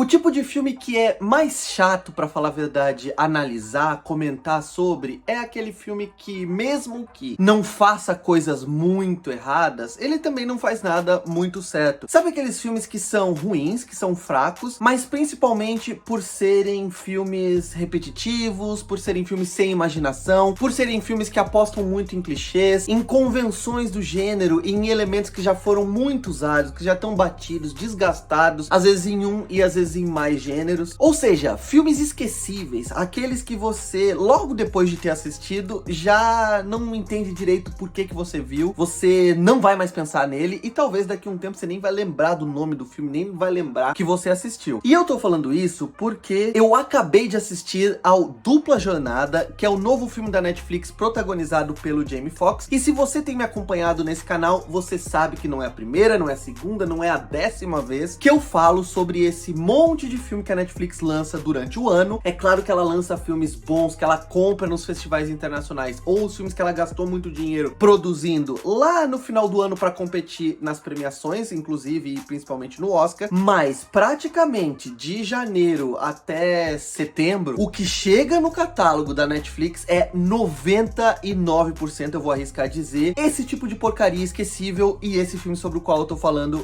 O tipo de filme que é mais chato, pra falar a verdade, analisar, comentar sobre, é aquele filme que, mesmo que não faça coisas muito erradas, ele também não faz nada muito certo. Sabe aqueles filmes que são ruins, que são fracos, mas principalmente por serem filmes repetitivos, por serem filmes sem imaginação, por serem filmes que apostam muito em clichês, em convenções do gênero, em elementos que já foram muito usados, que já estão batidos, desgastados, às vezes em um e às vezes em mais gêneros. Ou seja, filmes esquecíveis, aqueles que você, logo depois de ter assistido, já não entende direito por que você viu, você não vai mais pensar nele e talvez daqui a um tempo você nem vai lembrar do nome do filme, nem vai lembrar que você assistiu. E eu tô falando isso porque eu acabei de assistir ao Dupla Jornada, que é o novo filme da Netflix protagonizado pelo Jamie Foxx, e se você tem me acompanhado nesse canal, você sabe que não é a primeira, não é a segunda, não é a 10ª vez que eu falo sobre esse monte de filme que a Netflix lança durante o ano. É claro que ela lança filmes bons, que ela compra nos festivais internacionais, ou os filmes que ela gastou muito dinheiro produzindo lá no final do ano para competir nas premiações, inclusive e principalmente no Oscar, mas praticamente de janeiro até setembro, o que chega no catálogo da Netflix é 99%, eu vou arriscar dizer, esse tipo de porcaria esquecível, e esse filme sobre o qual eu tô falando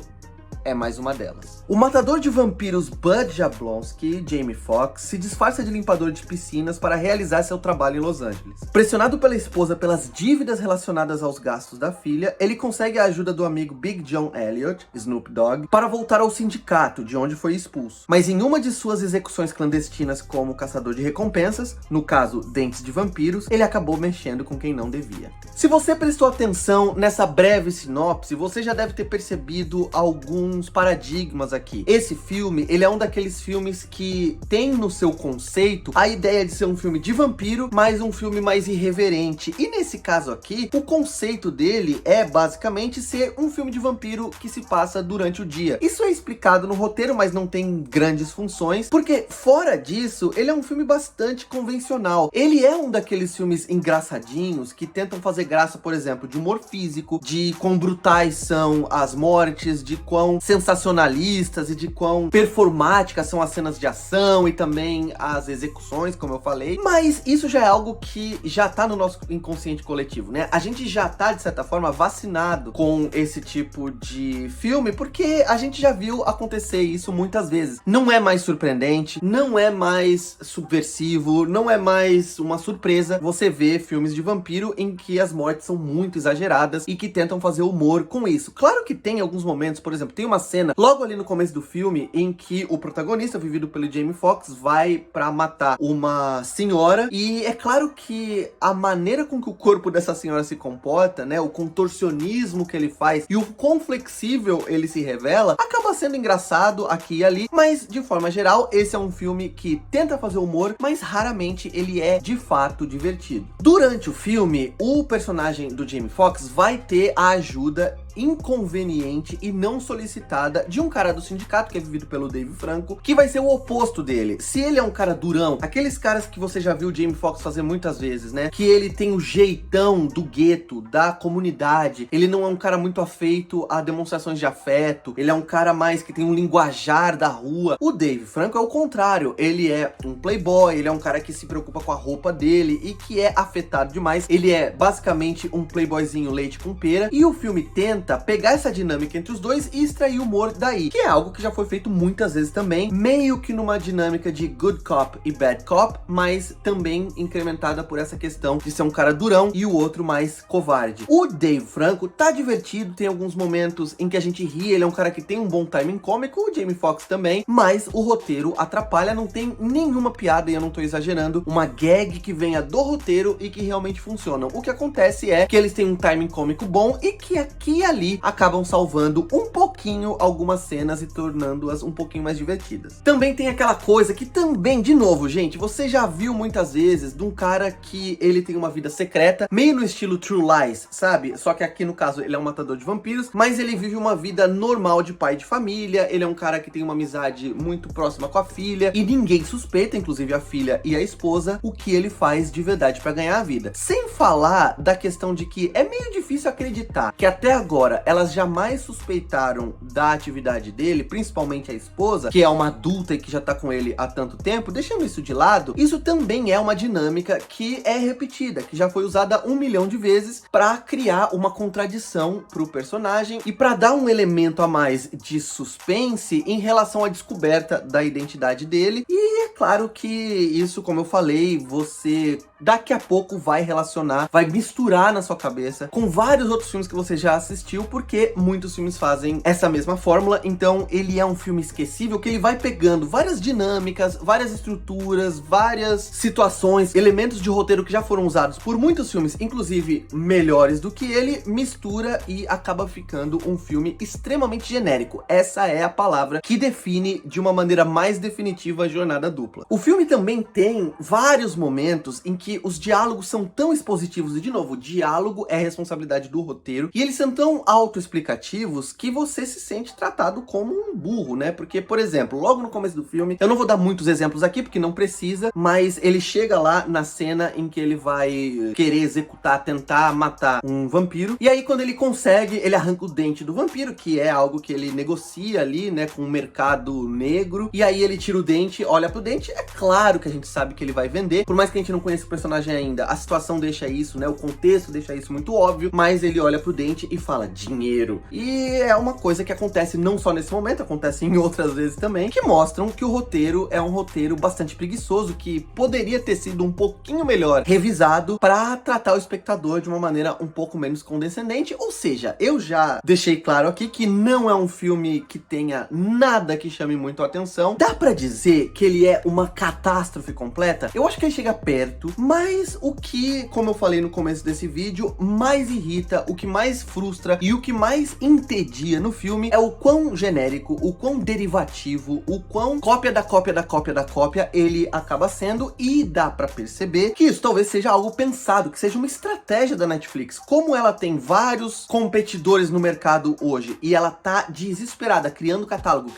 é mais uma delas. O matador de vampiros Bud Jablonski, Jamie Foxx, se disfarça de limpador de piscinas para realizar seu trabalho em Los Angeles. Pressionado pela esposa pelas dívidas relacionadas aos gastos da filha, ele consegue a ajuda do amigo Big John Elliott, Snoop Dogg, para voltar ao sindicato, de onde foi expulso. Mas em uma de suas execuções clandestinas como caçador de recompensas, no caso Dentes de Vampiros, ele acabou mexendo com quem não devia. Se você prestou atenção nessa breve sinopse, você já deve ter percebido alguns paradigmas aqui. Esse filme, ele é um daqueles filmes que tem no seu conceito a ideia de ser um filme de vampiro, mas um filme mais irreverente. E nesse caso aqui, o conceito dele é basicamente ser um filme de vampiro que se passa durante o dia. Isso é explicado no roteiro, mas não tem grandes funções, porque fora disso, ele é um filme bastante convencional. Ele é um daqueles filmes engraçadinhos que tentam fazer graça, por exemplo, de humor físico, de quão brutais são as mortes, de quão sensacionalistas e de quão performáticas são as cenas de ação e também as execuções, como eu falei. Mas isso já é algo que já tá no nosso inconsciente coletivo, né? A gente já tá, de certa forma, vacinado com esse tipo de filme, porque a gente já viu acontecer isso muitas vezes. Não é mais surpreendente, não é mais subversivo, não é mais uma surpresa você ver filmes de vampiro em que as mortes são muito exageradas e que tentam fazer humor com isso. Claro que tem alguns momentos, por exemplo, tem uma cena logo ali no começo do filme em que o protagonista, vivido pelo Jamie Foxx, vai pra matar uma senhora, e é claro que a maneira com que o corpo dessa senhora se comporta, né, o contorcionismo que ele faz e o quão flexível ele se revela, acaba sendo engraçado aqui e ali, mas de forma geral, esse é um filme que tenta fazer humor, mas raramente ele é de fato divertido. Durante o filme, o personagem do Jamie Foxx vai ter a ajuda inconveniente e não solicitada de um cara do sindicato, que é vivido pelo Dave Franco, que vai ser o oposto dele. Se ele é um cara durão, aqueles caras que você já viu o Jamie Foxx fazer muitas vezes, né, que ele tem o jeitão do gueto, da comunidade, ele não é um cara muito afeito a demonstrações de afeto, ele é um cara mais que tem um linguajar da rua. O Dave Franco é o contrário, ele é um playboy, ele é um cara que se preocupa com a roupa dele e que é afetado demais, ele é basicamente um playboyzinho leite com pera, e o filme tenta pegar essa dinâmica entre os dois e extrair humor daí, que é algo que já foi feito muitas vezes também, meio que numa dinâmica de good cop e bad cop, mas também incrementada por essa questão de ser um cara durão e o outro mais covarde. O Dave Franco tá divertido, tem alguns momentos em que a gente ri, ele é um cara que tem um bom timing cômico, o Jamie Foxx também, mas o roteiro atrapalha, não tem nenhuma piada, e eu não tô exagerando, uma gag que venha do roteiro e que realmente funcionam. O que acontece é que eles têm um timing cômico bom e que aqui e ali acabam salvando um pouquinho algumas cenas e tornando-as um pouquinho mais divertidas. Também tem aquela coisa que também, de novo, gente, você já viu muitas vezes de um cara que ele tem uma vida secreta, meio no estilo True Lies, sabe? Só que aqui no caso ele é um matador de vampiros, mas ele vive uma vida normal de pai de família, ele é um cara que tem uma amizade muito próxima com a filha, e ninguém suspeita, inclusive a filha e a esposa, o que ele faz de verdade pra ganhar a vida. Sem falar da questão de que é meio difícil acreditar que até agora Agora, elas jamais suspeitaram da atividade dele, principalmente a esposa, que é uma adulta e que já tá com ele há tanto tempo. Deixando isso de lado, isso também é uma dinâmica que é repetida, que já foi usada 1 milhão de vezes pra criar uma contradição pro personagem e pra dar um elemento a mais de suspense em relação à descoberta da identidade dele. E é claro que isso, como eu falei, você daqui a pouco vai relacionar, vai misturar na sua cabeça com vários outros filmes que você já assistiu, porque muitos filmes fazem essa mesma fórmula. Então ele é um filme esquecível, que ele vai pegando várias dinâmicas, várias estruturas, várias situações, elementos de roteiro que já foram usados por muitos filmes, inclusive melhores do que ele, mistura e acaba ficando um filme extremamente genérico. Essa é a palavra que define de uma maneira mais definitiva a jornada dupla. O filme também tem vários momentos em que os diálogos são tão expositivos, e de novo, o diálogo é responsabilidade do roteiro, e eles são tão autoexplicativos que você se sente tratado como um burro, né? Porque, por exemplo, logo no começo do filme, eu não vou dar muitos exemplos aqui, porque não precisa, mas ele chega lá na cena em que ele vai querer executar, tentar matar um vampiro, e aí quando ele consegue, ele arranca o dente do vampiro, que é algo que ele negocia ali, né, com o mercado negro, e aí ele tira o dente, olha pro dente, é claro que a gente sabe que ele vai vender, por mais que a gente não conheça o personagem ainda, a situação deixa isso, né, o contexto deixa isso muito óbvio, mas ele olha pro dente e fala, dinheiro. E é uma coisa que acontece não só nesse momento, acontece em outras vezes também, que mostram que o roteiro é um roteiro bastante preguiçoso, que poderia ter sido um pouquinho melhor revisado para tratar o espectador de uma maneira um pouco menos condescendente. Ou seja, eu já deixei claro aqui que não é um filme que tenha nada que chame muito a atenção. Dá pra dizer que ele é uma catástrofe completa? Eu acho que ele chega perto, mas o que, como eu falei no começo desse vídeo, mais irrita, o que mais frustra e o que mais entedia no filme é o quão genérico, o quão derivativo, o quão cópia da cópia da cópia da cópia ele acaba sendo, e dá pra perceber que isso talvez seja algo pensado, que seja uma estratégia da Netflix. Como ela tem vários competidores no mercado hoje e ela tá desesperada criando catálogo,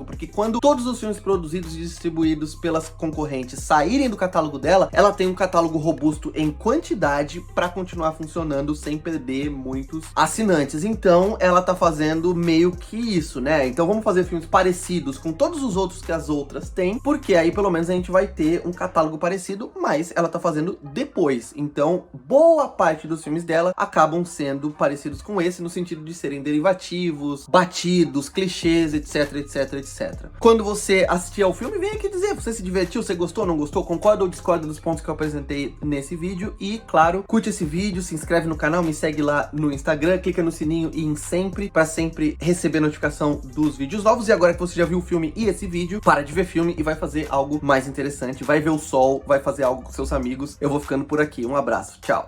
porque quando todos os filmes produzidos e distribuídos pelas concorrentes saírem do catálogo dela, ela tem um catálogo robusto em quantidade pra continuar funcionando sem perder muitos assinantes. Então ela tá fazendo meio que isso, né? Então vamos fazer filmes parecidos com todos os outros que as outras têm, porque aí pelo menos a gente vai ter um catálogo parecido, mas ela tá fazendo depois. Então boa parte dos filmes dela acabam sendo parecidos com esse, no sentido de serem derivativos, batidos, clichês, etc, etc, etc. Quando você assistir ao filme, vem aqui dizer, você se divertiu, você gostou, não gostou, concorda ou discorda dos pontos que eu apresentei nesse vídeo. E claro, curte esse vídeo, se inscreve no canal, me segue lá no Instagram, clica no sininho e em sempre, pra sempre receber notificação dos vídeos novos. E agora que você já viu o filme e esse vídeo, para de ver filme e vai fazer algo mais interessante, vai ver o sol, vai fazer algo com seus amigos. Eu vou ficando por aqui, um abraço, tchau!